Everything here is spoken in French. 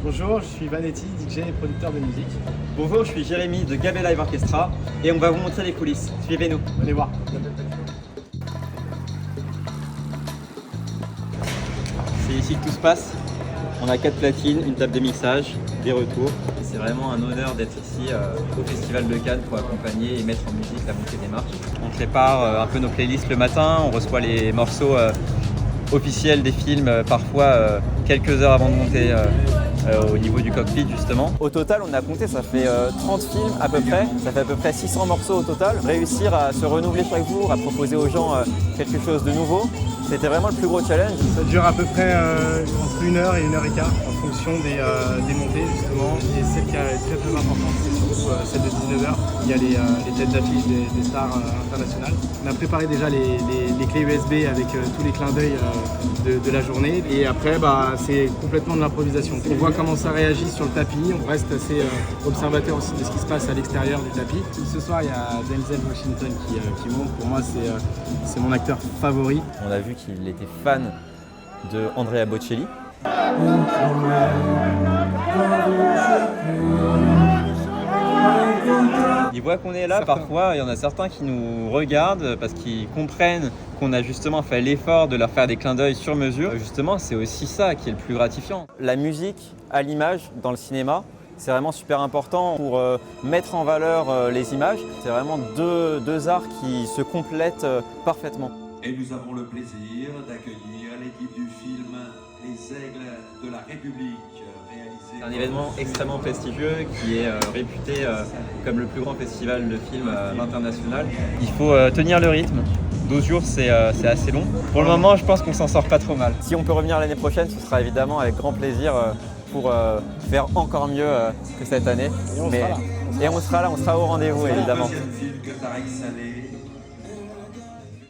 Bonjour, je suis Vanetti, DJ et producteur de musique. Bonjour, je suis Jérémy de Gabé Live Orchestra et on va vous montrer les coulisses. Suivez-nous. Venez voir. C'est ici que tout se passe. On a 4 platines, une table de mixage, des retours. C'est vraiment un honneur d'être ici au Festival de Cannes pour accompagner et mettre en musique la montée des marches. On prépare un peu nos playlists le matin, on reçoit les morceaux officiels des films parfois quelques heures avant de monter au niveau du cockpit justement. Au total, on a compté, ça fait 30 films à peu près, ça fait à peu près 600 morceaux au total. Réussir à se renouveler chaque jour, à proposer aux gens quelque chose de nouveau, c'était vraiment le plus gros challenge. Ça dure à peu près entre 1 heure et 1 heure et quart en fonction des montées justement. Et celle qui est très très importante, c'est surtout celle de 19 h. Il y a les têtes d'affiche des stars internationales. On a préparé déjà les clés USB avec tous les clins d'œil de la journée. Et après, c'est complètement de l'improvisation. On voit comment ça réagit sur le tapis. On reste assez observateur aussi de ce qui se passe à l'extérieur du tapis. Ce soir, il y a Denzel Washington qui monte. Pour moi, c'est mon acteur favori. On a vu qu'il était fan de Andrea Bocelli. Ils voient qu'on est là, parfois il y en a certains qui nous regardent parce qu'ils comprennent qu'on a justement fait l'effort de leur faire des clins d'œil sur mesure. Justement, c'est aussi ça qui est le plus gratifiant. La musique à l'image dans le cinéma, c'est vraiment super important pour mettre en valeur les images. C'est vraiment deux arts qui se complètent parfaitement. Et nous avons le plaisir d'accueillir l'équipe du film Les Aigles de la République, réalisé... C'est un événement extrêmement prestigieux qui est réputé comme le plus grand festival de films international. Il faut tenir le rythme. 12 jours, c'est assez long. Pour le moment, je pense qu'on s'en sort pas trop mal. Si on peut revenir l'année prochaine, ce sera évidemment avec grand plaisir pour faire encore mieux que cette année. Et on sera là. Et on sera là, on sera au rendez-vous évidemment. Le deuxième film que Tarek Saleh